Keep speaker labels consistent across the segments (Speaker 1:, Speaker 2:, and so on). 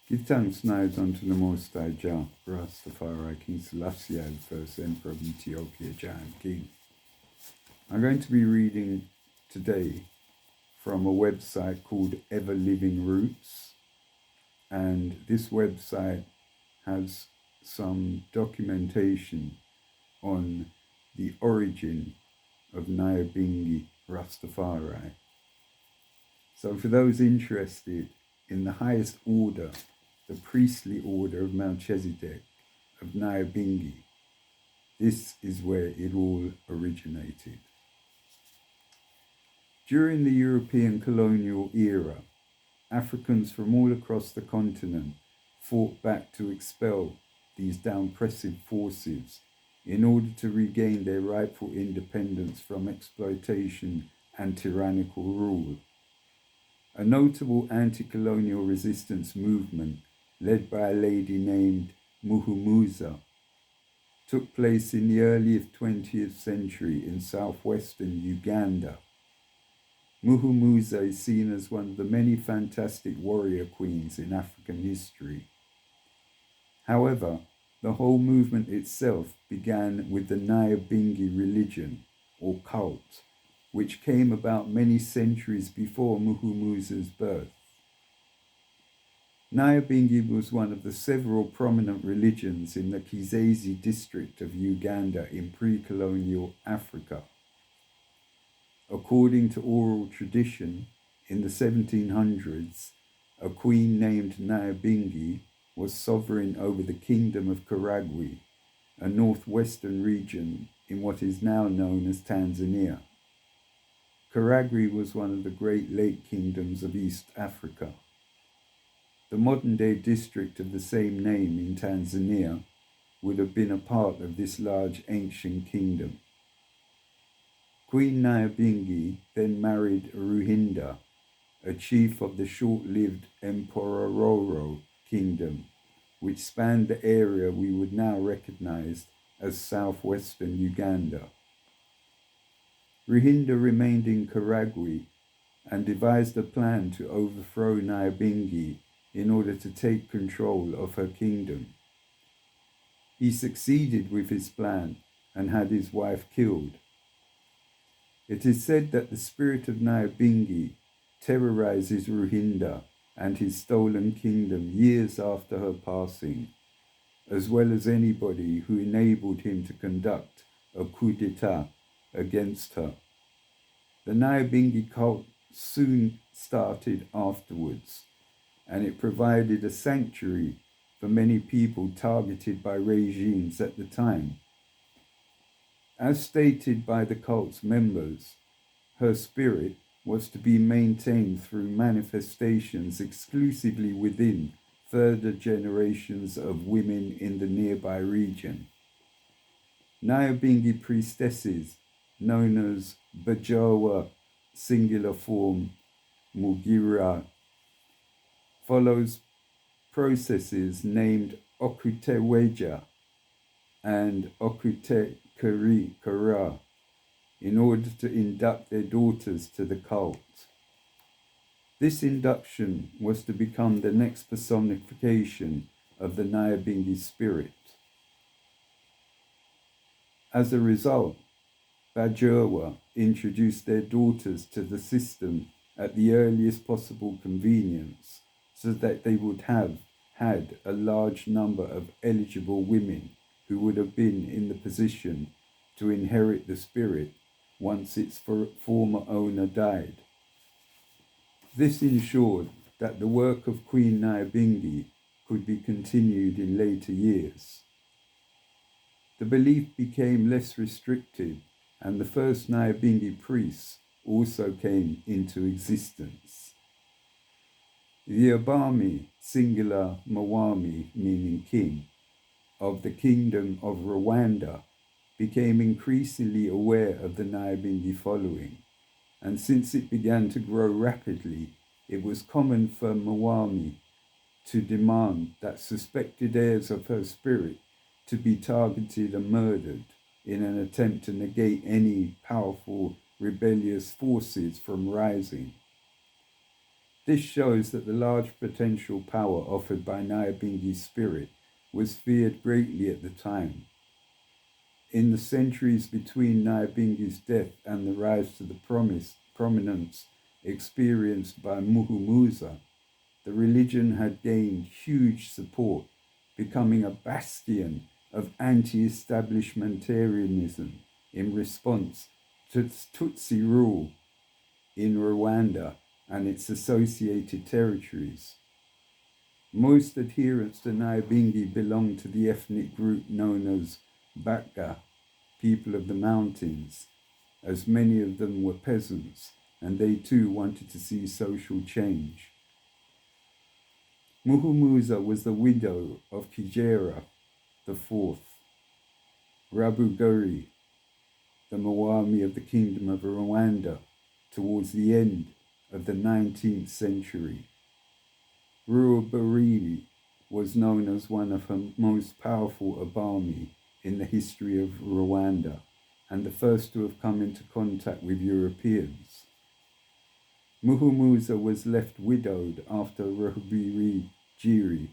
Speaker 1: Give thanks now unto the Most High Jah, Rastafari, King Selassie, the first Emperor of Ethiopia, Jah and King. I'm going to be reading today from a website called Ever Living Roots, and this website has some documentation on the origin of Nyabinghi Rastafari. So for those interested in the highest order, the priestly order of Melchizedek of Nyabinghi, this is where it all originated. During the European colonial era, Africans from all across the continent fought back to expel these downpressive forces in order to regain their rightful independence from exploitation and tyrannical rule. A notable anti-colonial resistance movement led by a lady named Muhumuza took place in the early 20th century in southwestern Uganda. Muhumuza is seen as one of the many fantastic warrior queens in African history. However, the whole movement itself began with the Nyabinghi religion, or cult, which came about many centuries before Muhumuza's birth. Nyabinghi was one of the several prominent religions in the Kizazi district of Uganda in pre-colonial Africa. According to oral tradition, in the 1700s, a queen named Nyabinghi was sovereign over the kingdom of Karagwe, a northwestern region in what is now known as Tanzania. Karagwe was one of the Great Lake kingdoms of East Africa. The modern-day district of the same name in Tanzania would have been a part of this large ancient kingdom. Queen Nyabinghi then married Ruhinda, a chief of the short-lived Empororo kingdom, which spanned the area we would now recognize as southwestern Uganda. Ruhinda remained in Karagwe and devised a plan to overthrow Nyabinghi in order to take control of her kingdom. He succeeded with his plan and had his wife killed. It is said that the spirit of Nyabinghi terrorizes Ruhinda and his stolen kingdom years after her passing, as well as anybody who enabled him to conduct a coup d'etat against her. The Nyabinghi cult soon started afterwards, and it provided a sanctuary for many people targeted by regimes at the time. As stated by the cult's members, her spirit was to be maintained through manifestations exclusively within further generations of women in the nearby region. Nyabinghi priestesses, known as Bajawa, singular form Mugira, follows processes named Okuteweja and Okutekara in order to induct their daughters to the cult. This induction was to become the next personification of the Nyabinghi spirit. As a result, Bajawa introduced their daughters to the system at the earliest possible convenience, so that they would have had a large number of eligible women who would have been in the position to inherit the spirit once its former owner died. This ensured that the work of Queen Nyabinghi could be continued in later years. The belief became less restricted, and the first Nyabinghi priests also came into existence. The Abami, singular Mwami, meaning king, of the kingdom of Rwanda became increasingly aware of the Nyabinghi following, and since it began to grow rapidly, it was common for Mwami to demand that suspected heirs of her spirit to be targeted and murdered in an attempt to negate any powerful rebellious forces from rising. This shows that the large potential power offered by Nyabinghi's spirit was feared greatly at the time. In the centuries between Nyabinghi's death and the rise to the prominence experienced by Muhumuza, the religion had gained huge support, becoming a bastion of anti-establishmentarianism in response to Tutsi rule in Rwanda and its associated territories. Most adherents to Nyabinghi belonged to the ethnic group known as Baka, people of the mountains, as many of them were peasants, and they too wanted to see social change. Muhumuza was the widow of Kigera IV, Rabuguri, the Mwami of the Kingdom of Rwanda, towards the end of the 19th century. Ruabarili was known as one of her most powerful Abami in the history of Rwanda, and the first to have come into contact with Europeans. Muhumuza was left widowed after Ruabarili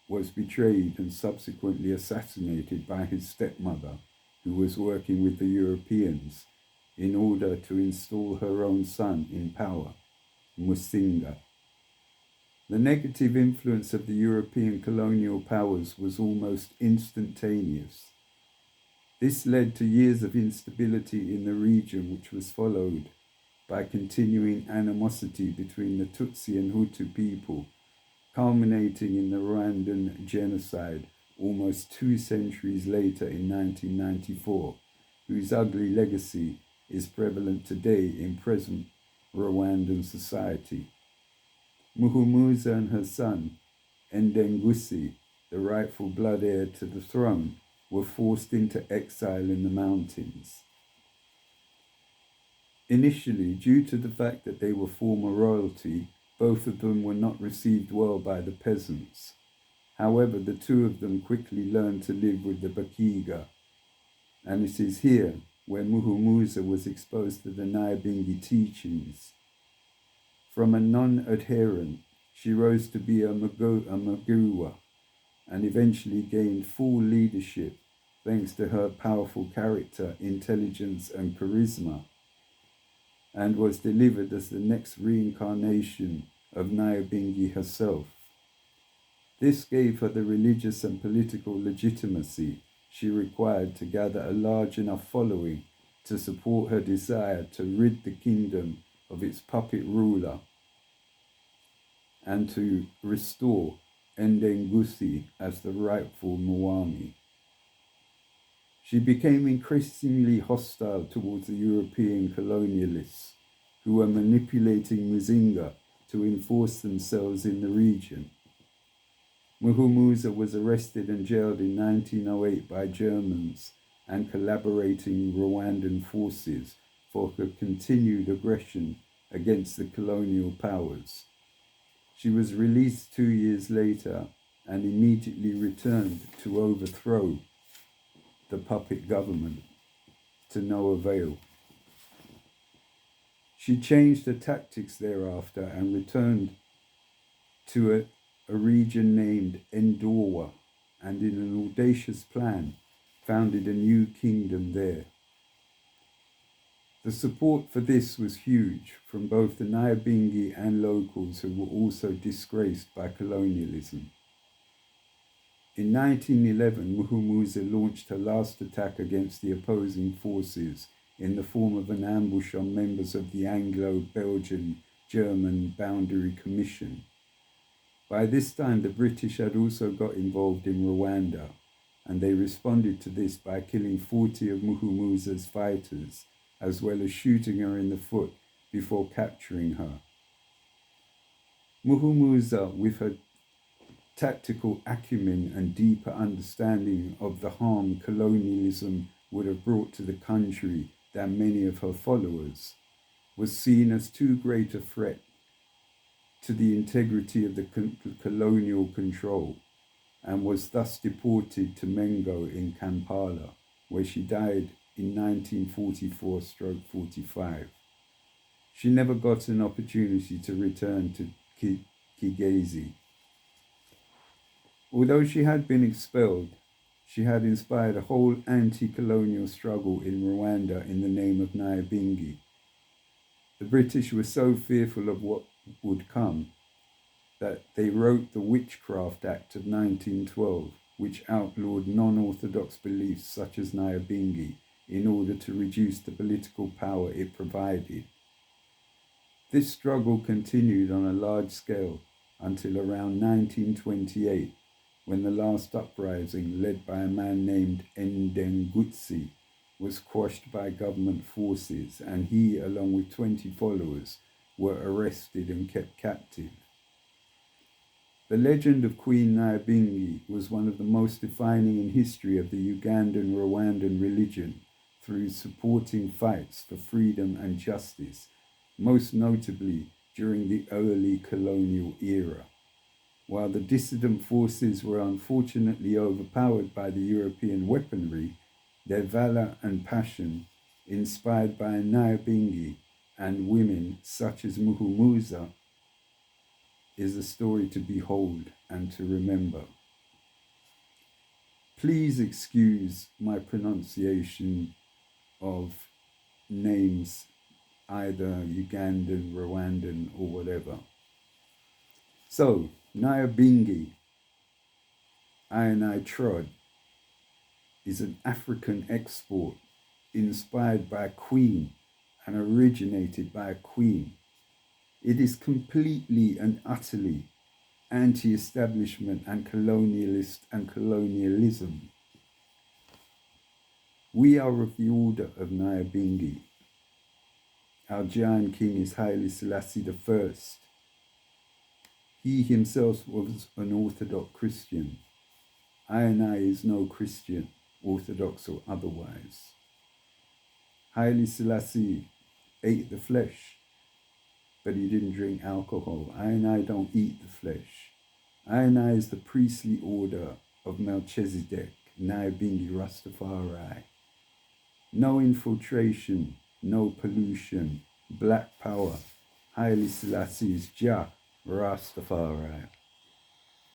Speaker 1: was betrayed and subsequently assassinated by his stepmother, who was working with the Europeans in order to install her own son in power, Musinga. The negative influence of the European colonial powers was almost instantaneous. This led to years of instability in the region, which was followed by continuing animosity between the Tutsi and Hutu people, culminating in the Rwandan genocide almost 2 centuries later in 1994, whose ugly legacy is prevalent today in present Rwandan society. Muhumuza and her son, Ndengusi, the rightful blood heir to the throne, were forced into exile in the mountains. Initially, due to the fact that they were former royalty, both of them were not received well by the peasants. However, the two of them quickly learned to live with the Bakiga, and it is here where Muhumuza was exposed to the Nyabinghi teachings. From a non-adherent, she rose to be a Magua, and eventually gained full leadership thanks to her powerful character, intelligence, and charisma, and was delivered as the next reincarnation of Nyabinghi herself. This gave her the religious and political legitimacy she required to gather a large enough following to support her desire to rid the kingdom of its puppet ruler and to restore Ndengusi as the rightful Mwami. She became increasingly hostile towards the European colonialists who were manipulating Muzinga to enforce themselves in the region. Muhumuza was arrested and jailed in 1908 by Germans and collaborating Rwandan forces for her continued aggression against the colonial powers. She was released 2 years later and immediately returned to overthrow the puppet government, to no avail. She changed her tactics thereafter and returned to a region named Endorwa, and in an audacious plan founded a new kingdom there. The support for this was huge from both the Nyabinghi and locals who were also disgraced by colonialism. In 1911, Muhumuza launched her last attack against the opposing forces in the form of an ambush on members of the Anglo-Belgian-German Boundary Commission. By this time, the British had also got involved in Rwanda, and they responded to this by killing 40 of Muhumuza's fighters, as well as shooting her in the foot before capturing her. Muhumuza, with her tactical acumen and deeper understanding of the harm colonialism would have brought to the country than many of her followers, was seen as too great a threat to the integrity of the colonial control, and was thus deported to Mengo in Kampala, where she died in 1944-45. She never got an opportunity to return to Kigezi. Although she had been expelled, she had inspired a whole anti-colonial struggle in Rwanda in the name of Nyabinghi. The British were so fearful of what would come that they wrote the Witchcraft Act of 1912, which outlawed non-orthodox beliefs such as Nyabinghi in order to reduce the political power it provided. This struggle continued on a large scale until around 1928, when the last uprising, led by a man named Ndengutsi, was quashed by government forces, and he, along with 20 followers, were arrested and kept captive. The legend of Queen Nyabinghi was one of the most defining in history of the Ugandan-Rwandan religion through supporting fights for freedom and justice, most notably during the early colonial era. While the dissident forces were unfortunately overpowered by the European weaponry, their valor and passion, inspired by Nyabinghi and women such as Muhumuza, is a story to behold and to remember. Please excuse my pronunciation of names, either Ugandan, Rwandan, or whatever. So, Nyabinghi, I Trod, is an African export inspired by a queen and originated by a queen. It is completely and utterly anti-establishment and colonialist and colonialism. We are of the order of Nyabinghi. Our giant king is Haile Selassie I. He himself was an Orthodox Christian. I is no Christian, Orthodox or otherwise. Haile Selassie ate the flesh, but he didn't drink alcohol. I don't eat the flesh. I is the priestly order of Melchizedek, Nyabinghi Rastafari. No infiltration, no pollution, black power. Haile Selassie is Jah Rastafari.